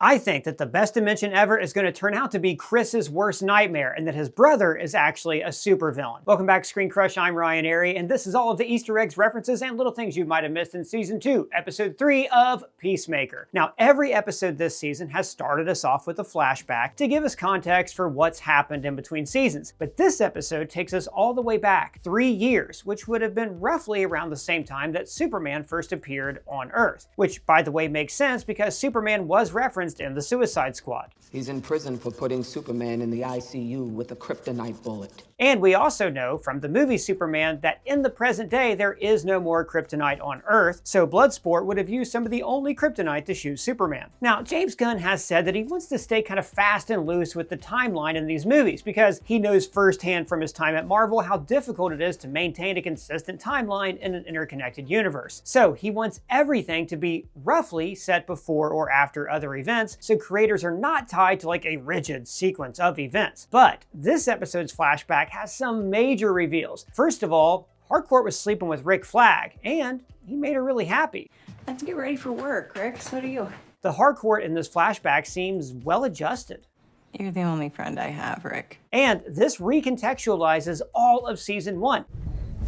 I think that the best invention ever is going to turn out to be Chris's worst nightmare, and that his brother is actually a supervillain. Welcome back to ScreenCrush, I'm Ryan Airy, and this is all of the Easter eggs, references, and little things you might have missed in Season 2, Episode 3 of Peacemaker. Now, every episode this season has started us off with a flashback to give us context for what's happened in between seasons, but this episode takes us all the way back 3 years, which would have been roughly around the same time that Superman first appeared on Earth, which, by the way, makes sense because Superman was referenced in the Suicide Squad. He's in prison for putting Superman in the ICU with a kryptonite bullet. And we also know from the movie Superman that in the present day there is no more kryptonite on Earth, so Bloodsport would have used some of the only kryptonite to shoot Superman. Now, James Gunn has said that he wants to stay kind of fast and loose with the timeline in these movies because he knows firsthand from his time at Marvel how difficult it is to maintain a consistent timeline in an interconnected universe. So he wants everything to be roughly set before or after other events, so creators are not tied to like a rigid sequence of events. But this episode's flashback has some major reveals. First of all, Harcourt was sleeping with Rick Flag, and he made her really happy. I have to get ready for work, Rick. So do you. The Harcourt in this flashback seems well adjusted. You're the only friend I have, Rick. And this recontextualizes all of Season 1.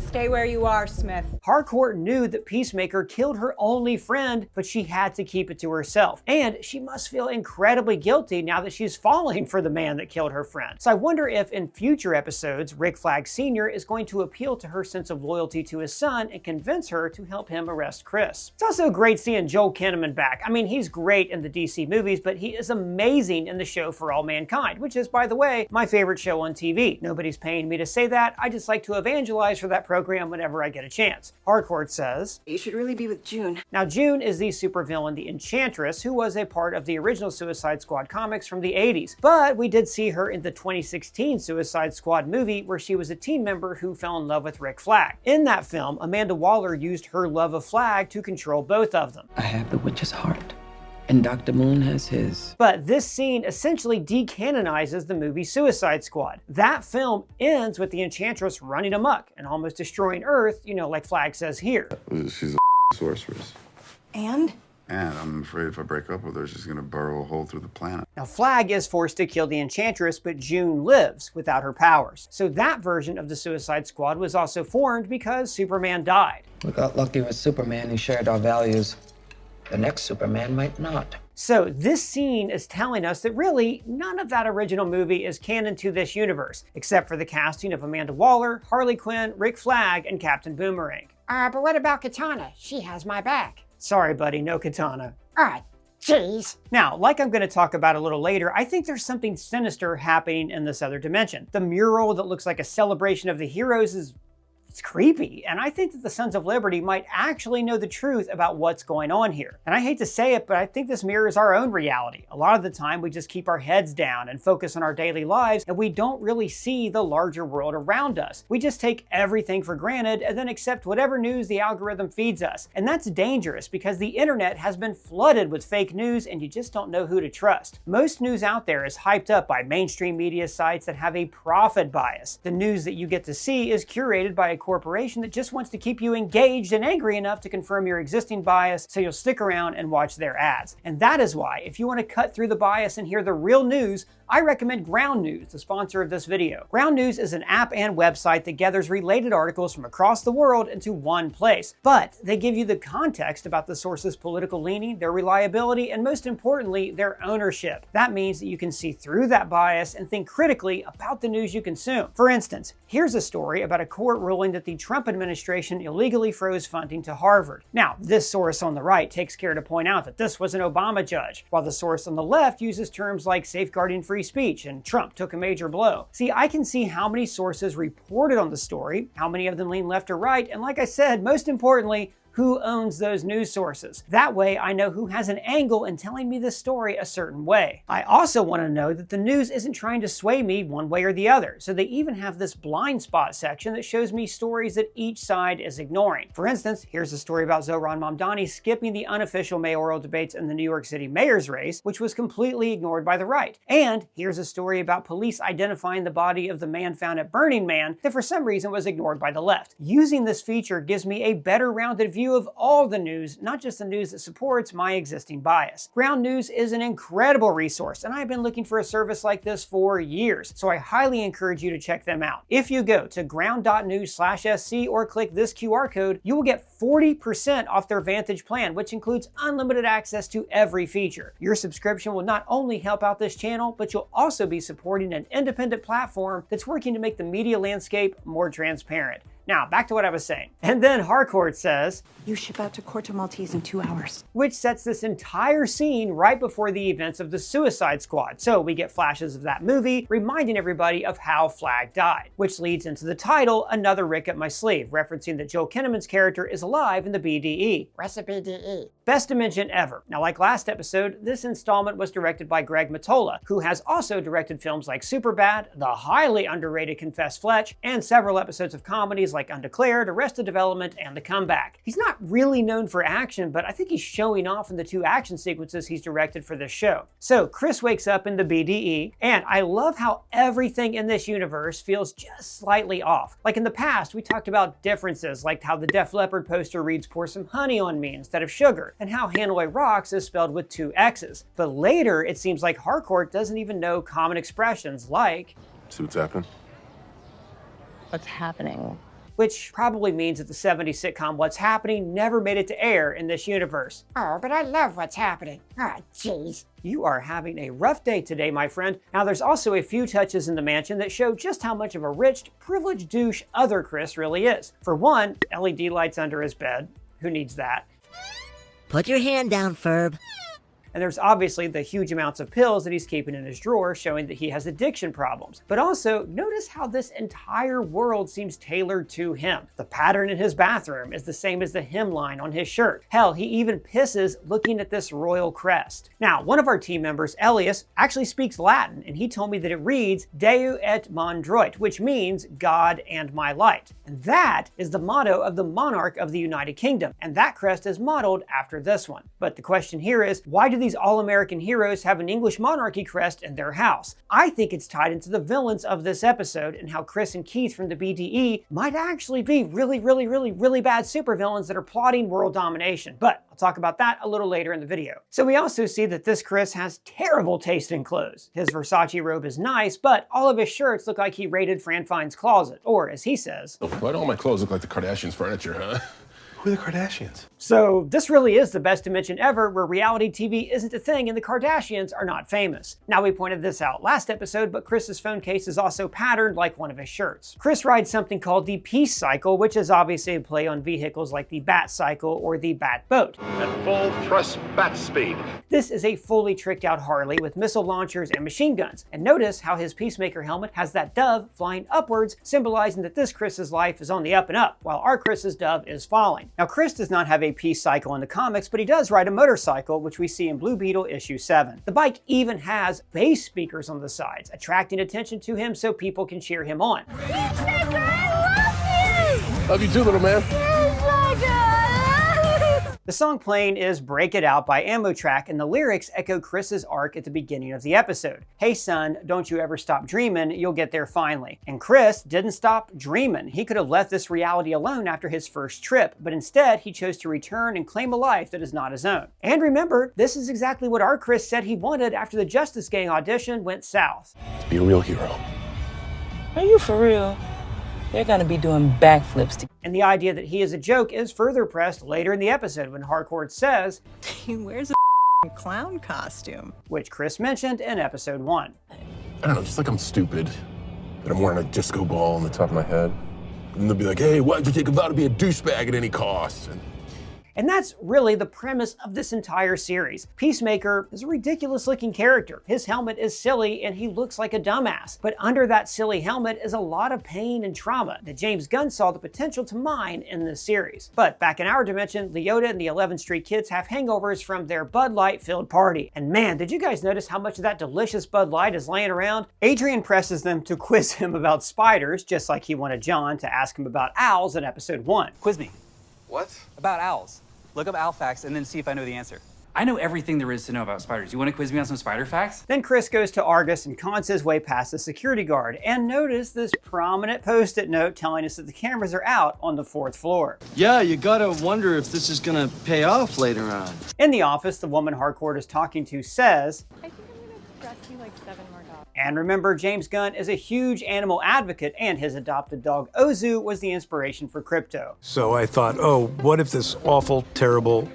Stay where you are, Smith. Harcourt knew that Peacemaker killed her only friend, but she had to keep it to herself. And she must feel incredibly guilty now that she's falling for the man that killed her friend. So I wonder if in future episodes, Rick Flag Sr. is going to appeal to her sense of loyalty to his son and convince her to help him arrest Chris. It's also great seeing Joel Kinnaman back. I mean, he's great in the DC movies, but he is amazing in the show For All Mankind, which is, by the way, my favorite show on TV. Nobody's paying me to say that. I just like to evangelize for that program whenever I get a chance. Harcourt says, You should really be with June. Now, June is the supervillain, the Enchantress, who was a part of the original Suicide Squad comics from the 80s. But we did see her in the 2016 Suicide Squad movie where she was a team member who fell in love with Rick Flag. In that film, Amanda Waller used her love of Flag to control both of them. I have the witch's heart, and Dr. Moon has his. But this scene essentially decanonizes the movie Suicide Squad. That film ends with the Enchantress running amok and almost destroying Earth, you know, like Flag says here. She's a sorceress. And I'm afraid if I break up with her, she's gonna burrow a hole through the planet. Now, Flag is forced to kill the Enchantress, but June lives without her powers. So that version of the Suicide Squad was also formed because Superman died. We got lucky with Superman who shared our values. The next Superman might not. So this scene is telling us that really none of that original movie is canon to this universe, except for the casting of Amanda Waller, Harley Quinn, Rick Flag, and Captain Boomerang. But what about Katana? She has my back. Sorry, buddy, no Katana. Jeez. Now, like I'm going to talk about a little later, I think there's something sinister happening in this other dimension. The mural that looks like a celebration of the heroes it's creepy, and I think that the Sons of Liberty might actually know the truth about what's going on here. And I hate to say it, but I think this mirrors our own reality. A lot of the time, we just keep our heads down and focus on our daily lives, and we don't really see the larger world around us. We just take everything for granted and then accept whatever news the algorithm feeds us. And that's dangerous because the internet has been flooded with fake news, and you just don't know who to trust. Most news out there is hyped up by mainstream media sites that have a profit bias. The news that you get to see is curated by a corporation that just wants to keep you engaged and angry enough to confirm your existing bias so you'll stick around and watch their ads. And that is why, if you want to cut through the bias and hear the real news, I recommend Ground News, the sponsor of this video. Ground News is an app and website that gathers related articles from across the world into one place, but they give you the context about the source's political leaning, their reliability, and most importantly, their ownership. That means that you can see through that bias and think critically about the news you consume. For instance, here's a story about a court ruling that the Trump administration illegally froze funding to Harvard. Now, this source on the right takes care to point out that this was an Obama judge, while the source on the left uses terms like safeguarding free speech and Trump took a major blow. See, I can see how many sources reported on the story, how many of them lean left or right, and like I said, most importantly, who owns those news sources. That way I know who has an angle in telling me this story a certain way. I also want to know that the news isn't trying to sway me one way or the other, so they even have this blind spot section that shows me stories that each side is ignoring. For instance, here's a story about Zohran Mamdani skipping the unofficial mayoral debates in the New York City mayor's race, which was completely ignored by the right. And here's a story about police identifying the body of the man found at Burning Man that for some reason was ignored by the left. Using this feature gives me a better rounded view review of all the news, not just the news that supports my existing bias. Ground News is an incredible resource, and I've been looking for a service like this for years, so I highly encourage you to check them out. If you go to ground.news/SC or click this QR code, you will get 40% off their Vantage plan, which includes unlimited access to every feature. Your subscription will not only help out this channel, but you'll also be supporting an independent platform that's working to make the media landscape more transparent. Now, back to what I was saying. And then Harcourt says, You ship out to Corto Maltese in 2 hours. which sets this entire scene right before the events of the Suicide Squad. So we get flashes of that movie, reminding everybody of how Flag died, which leads into the title, Another Rick Up My Sleeve, referencing that Joel Kinnaman's character is alive in the BDE. Recipe DE. Best dimension ever. Now, like last episode, this installment was directed by Greg Mottola, who has also directed films like Superbad, the highly underrated Confess Fletch, and several episodes of comedies like Undeclared, Arrested Development, and The Comeback. He's not really known for action, but I think he's showing off in the 2 action sequences he's directed for this show. So Chris wakes up in the BDE, and I love how everything in this universe feels just slightly off. Like in the past, we talked about differences, like how the Def Leppard poster reads "Pour some honey on me" instead of sugar, and how Hanoi Rocks is spelled with 2 X's. But later, it seems like Harcourt doesn't even know common expressions like, See what's happening? What's happening? which probably means that the 70s sitcom What's Happening never made it to air in this universe. Oh, but I love what's happening. Oh, jeez. You are having a rough day today, my friend. Now, there's also a few touches in the mansion that show just how much of a rich, privileged douche other Chris really is. For one, LED lights under his bed. Who needs that? Put your hand down, Ferb. And there's obviously the huge amounts of pills that he's keeping in his drawer, showing that he has addiction problems. But also, notice how this entire world seems tailored to him. The pattern in his bathroom is the same as the hemline on his shirt. Hell, he even pisses looking at this royal crest. Now, one of our team members, Elias, actually speaks Latin, and he told me that it reads Deu et Mondroit, which means God and my light. And that is the motto of the monarch of the United Kingdom, and that crest is modeled after this one. But the question here is, why do these all-American heroes have an English monarchy crest in their house? I think it's tied into the villains of this episode and how Chris and Keith from the BDE might actually be really bad supervillains that are plotting world domination. But I'll talk about that a little later in the video. So we also see that this Chris has terrible taste in clothes. His Versace robe is nice, but all of his shirts look like he raided Fran Fine's closet. Or, as he says, why do all my clothes look like the Kardashians' furniture, huh? Who are the Kardashians? So this really is the best dimension ever, where reality TV isn't a thing and the Kardashians are not famous. Now, we pointed this out last episode, but Chris's phone case is also patterned like one of his shirts. Chris rides something called the Peace Cycle, which is obviously a play on vehicles like the Bat Cycle or the Bat Boat. At full thrust bat speed. This is a fully tricked out Harley with missile launchers and machine guns. And notice how his Peacemaker helmet has that dove flying upwards, symbolizing that this Chris's life is on the up and up, while our Chris's dove is falling. Now, Chris does not have a Peace Cycle in the comics, but he does ride a motorcycle, which we see in Blue Beetle issue 7. The bike even has bass speakers on the sides, attracting attention to him so people can cheer him on. Peacemaker, I love you! Love you too, little man. The song playing is Break It Out by Ammo Track, and the lyrics echo Chris's arc at the beginning of the episode. Hey son, don't you ever stop dreaming, you'll get there finally. And Chris didn't stop dreaming. He could have left this reality alone after his first trip, but instead he chose to return and claim a life that is not his own. And remember, this is exactly what our Chris said he wanted after the Justice Gang audition went south. Be a real hero. Are you for real? They're gonna be doing backflips to And the idea that he is a joke is further pressed later in the episode when Harcourt says, He wears a clown costume. which Chris mentioned in episode 1. I don't know, just like I'm stupid. That I'm wearing a disco ball on the top of my head. And they'll be like, hey, why'd you take a vow to be a douchebag at any cost? And that's really the premise of this entire series. Peacemaker is a ridiculous looking character. His helmet is silly and he looks like a dumbass. But under that silly helmet is a lot of pain and trauma that James Gunn saw the potential to mine in this series. But back in our dimension, Leota and the 11th Street Kids have hangovers from their Bud Light filled party. And man, did you guys notice how much of that delicious Bud Light is laying around? Adrian presses them to quiz him about spiders, just like he wanted John to ask him about owls in episode 1. Quiz me. What? About owls. Look up owl facts and then see if I know the answer. I know everything there is to know about spiders. You want to quiz me on some spider facts? Then Chris goes to Argus and cons his way past the security guard, and notice this prominent post-it note telling us that the cameras are out on the 4th floor. Yeah, you gotta wonder if this is gonna pay off later on. In the office, the woman Harcourt is talking to says, I think I'm gonna rescue like 7 more dogs. and remember, James Gunn is a huge animal advocate, and his adopted dog Ozu was the inspiration for Crypto. So I thought, oh, what if this awful, terrible,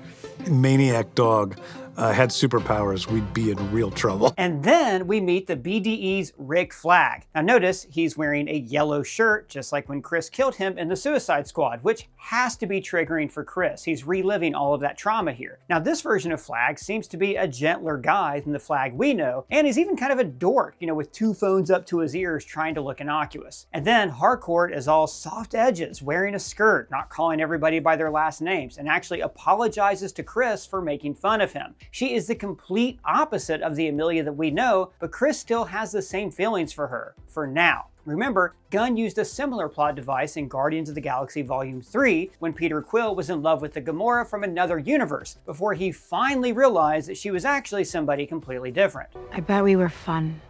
maniac dog had superpowers? We'd be in real trouble. And then we meet the BDE's Rick Flag. Now notice he's wearing a yellow shirt, just like when Chris killed him in the Suicide Squad, which has to be triggering for Chris. He's reliving all of that trauma here. Now this version of Flag seems to be a gentler guy than the Flag we know, and he's even kind of a dork, you know, with 2 phones up to his ears trying to look innocuous. And then Harcourt is all soft edges, wearing a skirt, not calling everybody by their last names, and actually apologizes to Chris for making fun of him. She is the complete opposite of the Amelia that we know, but Chris still has the same feelings for her, for now. Remember, Gunn used a similar plot device in Guardians of the Galaxy Volume 3 when Peter Quill was in love with the Gamora from another universe, before he finally realized that she was actually somebody completely different. I bet we were fun.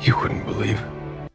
You wouldn't believe.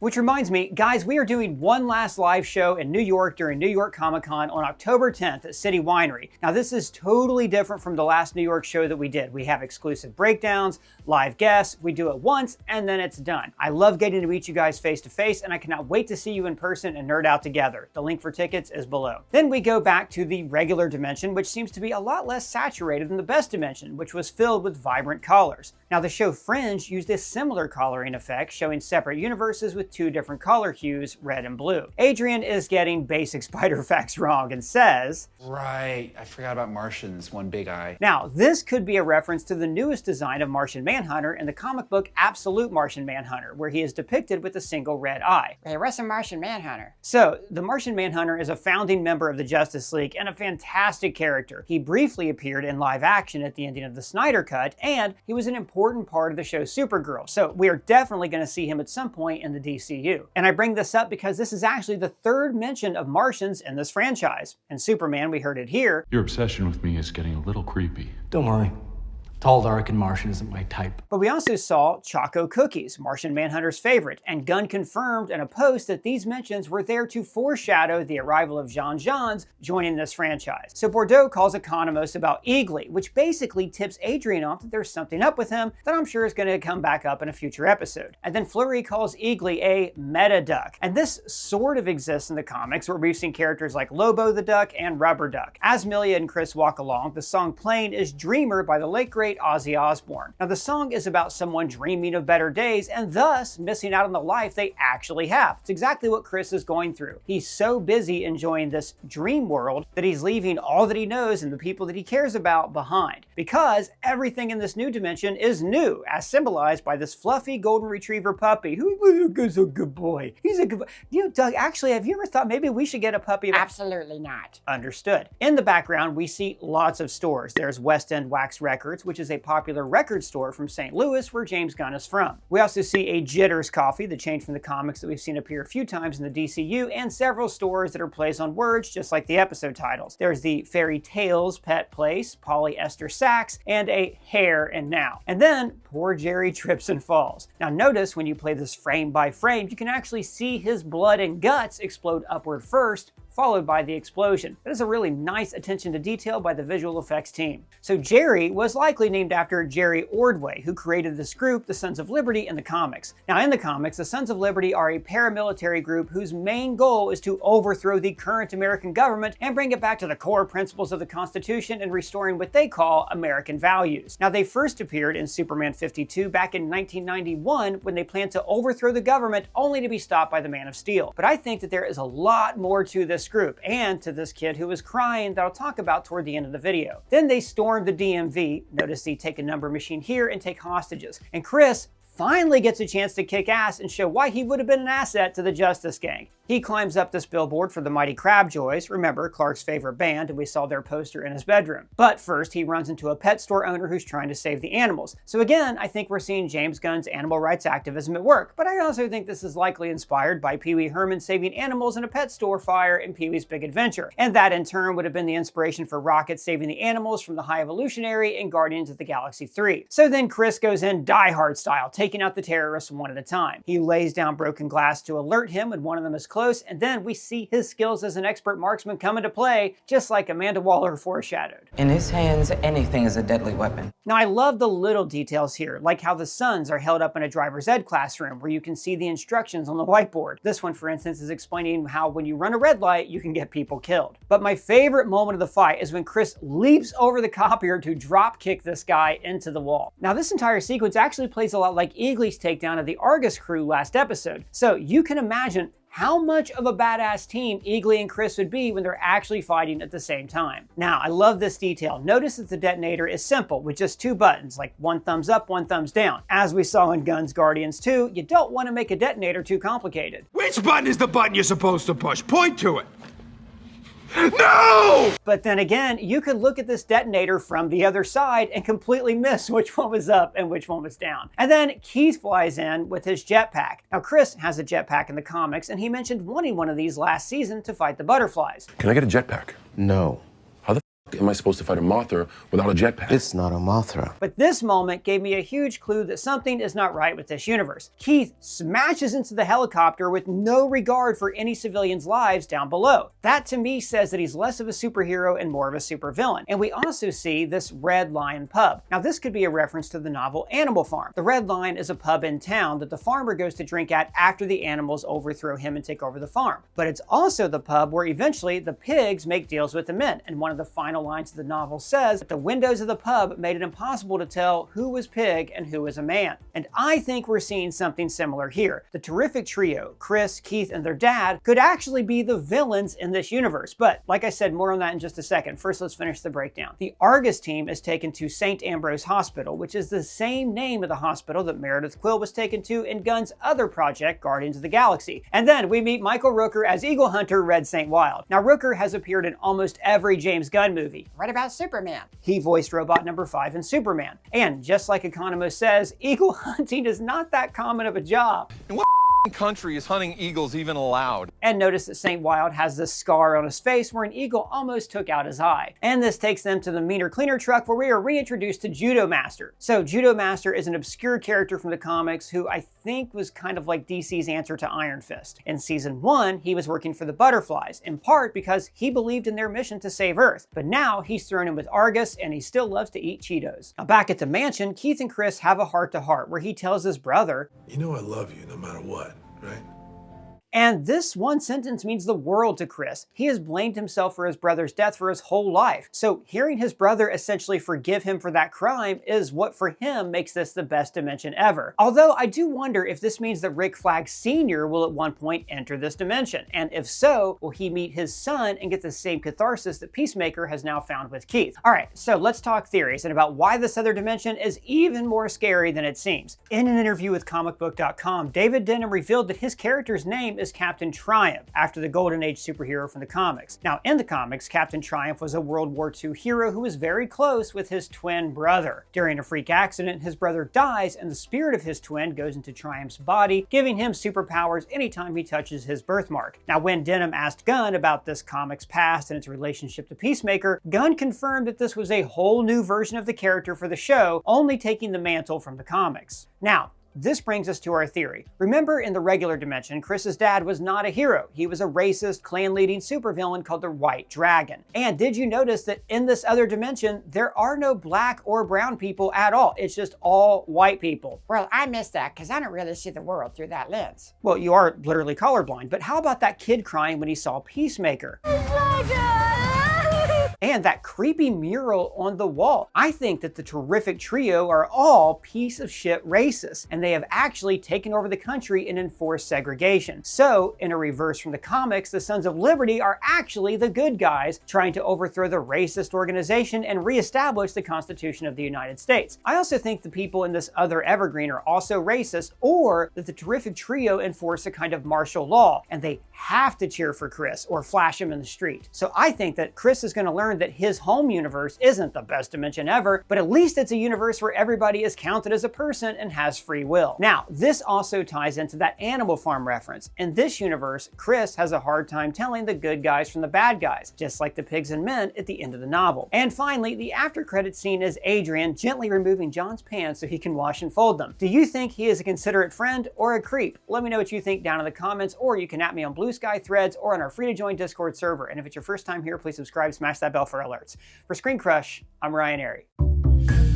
Which reminds me, guys, we are doing one last live show in New York during New York Comic Con on October 10th at City Winery. Now this is totally different from the last New York show that we did. We have exclusive breakdowns, live guests, we do it once, and then it's done. I love getting to meet you guys face to face, and I cannot wait to see you in person and nerd out together. The link for tickets is below. Then we go back to the regular dimension, which seems to be a lot less saturated than the best dimension, which was filled with vibrant colors. Now the show Fringe used a similar coloring effect, showing separate universes with 2 different color hues, red and blue. Adrian is getting basic spider facts wrong and says, Right, I forgot about Martian's one big eye. Now, this could be a reference to the newest design of Martian Manhunter in the comic book Absolute Martian Manhunter, where he is depicted with a single red eye. Wait, what's a Martian Manhunter? So, the Martian Manhunter is a founding member of the Justice League and a fantastic character. He briefly appeared in live action at the ending of the Snyder Cut, and he was an important part of the show Supergirl, so we are definitely going to see him at some point in the DCU. And I bring this up because this is actually the 3rd mention of Martians in this franchise. In Superman, we heard it here. Your obsession with me is getting a little creepy. Don't worry. Tall, dark, and Martian isn't my type. But we also saw Choco Cookies, Martian Manhunter's favorite, and Gunn confirmed in a post that these mentions were there to foreshadow the arrival of Jean-Jeans joining this franchise. So Bordeaux calls Economos about Eagly, which basically tips Adrian off that there's something up with him that I'm sure is going to come back up in a future episode. And then Fleury calls Eagly a meta duck. And this sort of exists in the comics, where we've seen characters like Lobo the Duck and Rubber Duck. As Millia and Chris walk along, the song playing is Dreamer by the late great Ozzy Osbourne. Now the song is about someone dreaming of better days and thus missing out on the life they actually have. It's exactly what Chris is going through. He's so busy enjoying this dream world that he's leaving all that he knows and the people that he cares about behind. Because everything in this new dimension is new, as symbolized by this fluffy golden retriever puppy who's a good boy. He's a good boy. You know, Doug, actually, have you ever thought maybe we should get a puppy? Absolutely not. Understood. In the background, we see lots of stores. There's West End Wax Records, which is a popular record store from St. Louis, where James Gunn is from. We also see a Jitters coffee, the change from the comics that we've seen appear a few times in the DCU, and several stores that are plays on words, just like the episode titles. There's the Fairy Tales Pet Place, Polyester Sacks, and a Hair and Now. And then poor Jerry trips and falls. Now notice when you play this frame by frame, you can actually see his blood and guts explode upward first, followed by the explosion. That is a really nice attention to detail by the visual effects team. So Jerry was likely named after Jerry Ordway, who created this group, the Sons of Liberty, in the comics. Now in the comics, the Sons of Liberty are a paramilitary group whose main goal is to overthrow the current American government and bring it back to the core principles of the Constitution and restoring what they call American values. Now they first appeared in Superman 52 back in 1991 when they planned to overthrow the government only to be stopped by the Man of Steel. But I think that there is a lot more to this group and to this kid who was crying that I'll talk about toward the end of the video. Then they stormed the DMV, notice the take a number machine here, and take hostages. And Chris finally gets a chance to kick ass and show why he would have been an asset to the Justice Gang. He climbs up this billboard for the Mighty Crabjoys, remember, Clark's favorite band, and we saw their poster in his bedroom. But first, he runs into a pet store owner who's trying to save the animals. So again, I think we're seeing James Gunn's animal rights activism at work, but I also think this is likely inspired by Pee Wee Herman saving animals in a pet store fire in Pee-wee's Big Adventure. And that in turn would have been the inspiration for Rocket saving the animals from the High Evolutionary in Guardians of the Galaxy 3. So then Chris goes in Die Hard style, taking out the terrorists one at a time. He lays down broken glass to alert him when one of them is close, and then we see his skills as an expert marksman come into play, just like Amanda Waller foreshadowed. In his hands, anything is a deadly weapon. Now I love the little details here, like how the suns are held up in a driver's ed classroom where you can see the instructions on the whiteboard. This one, for instance, is explaining how when you run a red light, you can get people killed. But my favorite moment of the fight is when Chris leaps over the copier to drop kick this guy into the wall. Now this entire sequence actually plays a lot like Eagly's takedown of the Argus crew last episode, so you can imagine how much of a badass team Eagly and Chris would be when they're actually fighting at the same time. Now, I love this detail. Notice that the detonator is simple with just two buttons, like one thumbs up, one thumbs down. As we saw in Gunn's Guardians 2, you don't want to make a detonator too complicated. Which button is the button you're supposed to push? Point to it. No! But then again, you could look at this detonator from the other side and completely miss which one was up and which one was down. And then Keith flies in with his jetpack. Now Chris has a jetpack in the comics, and he mentioned wanting one of these last season to fight the butterflies. Can I get a jetpack? No. How the f am I supposed to fight a Mothra without a jetpack? It's not a Mothra. But this moment gave me a huge clue that something is not right with this universe. Keith smashes into the helicopter with no regard for any civilians' lives down below. That to me says that he's less of a superhero and more of a supervillain. And we also see this Red Lion pub. Now this could be a reference to the novel Animal Farm. The Red Lion is a pub in town that the farmer goes to drink at after the animals overthrow him and take over the farm. But it's also the pub where eventually the pigs make deals with the men. And one of the final lines of the novel says that the windows of the pub made it impossible to tell who was pig and who was a man. And I think we're seeing something similar here. The terrific trio, Chris, Keith, and their dad, could actually be the villains in this universe. But like I said, more on that in just a second. First, let's finish the breakdown. The Argus team is taken to St. Ambrose Hospital, which is the same name of the hospital that Meredith Quill was taken to in Gunn's other project, Guardians of the Galaxy. And then we meet Michael Rooker as Eagle Hunter Red St. Wild. Now Rooker has appeared in almost every James Gunn movie. What about Superman? He voiced Robot Number 5 in Superman. And just like Economist says, eagle hunting is not that common of a job. In what country is hunting eagles even allowed? And notice that St. Wild has this scar on his face where an eagle almost took out his eye. And this takes them to the Meaner Cleaner truck where we are reintroduced to Judo Master. So Judo Master is an obscure character from the comics who I think was kind of like DC's answer to Iron Fist. In season 1, he was working for the Butterflies, in part because he believed in their mission to save Earth. But now he's thrown in with Argus and he still loves to eat Cheetos. Now back at the mansion, Keith and Chris have a heart-to-heart where he tells his brother, "You know I love you no matter what, right?" And this one sentence means the world to Chris. He has blamed himself for his brother's death for his whole life. So hearing his brother essentially forgive him for that crime is what for him makes this the best dimension ever. Although I do wonder if this means that Rick Flag Sr. will at one point enter this dimension. And if so, will he meet his son and get the same catharsis that Peacemaker has now found with Keith? All right, so let's talk theories and about why this other dimension is even more scary than it seems. In an interview with comicbook.com, David Denham revealed that his character's name is Captain Triumph, after the Golden Age superhero from the comics. Now, in the comics, Captain Triumph was a World War II hero who was very close with his twin brother. During a freak accident, his brother dies, and the spirit of his twin goes into Triumph's body, giving him superpowers anytime he touches his birthmark. Now, when Denham asked Gunn about this comic's past and its relationship to Peacemaker, Gunn confirmed that this was a whole new version of the character for the show, only taking the mantle from the comics. Now, this brings us to our theory. Remember, in the regular dimension, Chris's dad was not a hero. He was a racist, clan-leading supervillain called the White Dragon. And did you notice that in this other dimension, there are no black or brown people at all? It's just all white people. Well, I missed that because I don't really see the world through that lens. Well, you are literally colorblind, but how about that kid crying when he saw Peacemaker? And that creepy mural on the wall. I think that the terrific trio are all piece of shit racists, and they have actually taken over the country and enforced segregation. So, in a reverse from the comics, the Sons of Liberty are actually the good guys trying to overthrow the racist organization and reestablish the Constitution of the United States. I also think the people in this other evergreen are also racist, or that the terrific trio enforce a kind of martial law, and they have to cheer for Chris or flash him in the street. So I think that Chris is going to learn that his home universe isn't the best dimension ever, but at least it's a universe where everybody is counted as a person and has free will. Now, this also ties into that Animal Farm reference. In this universe, Chris has a hard time telling the good guys from the bad guys, just like the pigs and men at the end of the novel. And finally, the after credit scene is Adrian gently removing John's pants so he can wash and fold them. Do you think he is a considerate friend or a creep? Let me know what you think down in the comments, or you can at me on Blue Sky, Threads, or on our free to join Discord server. And if it's your first time here, please subscribe, smash that bell for alerts. For ScreenCrush, I'm Ryan Airy.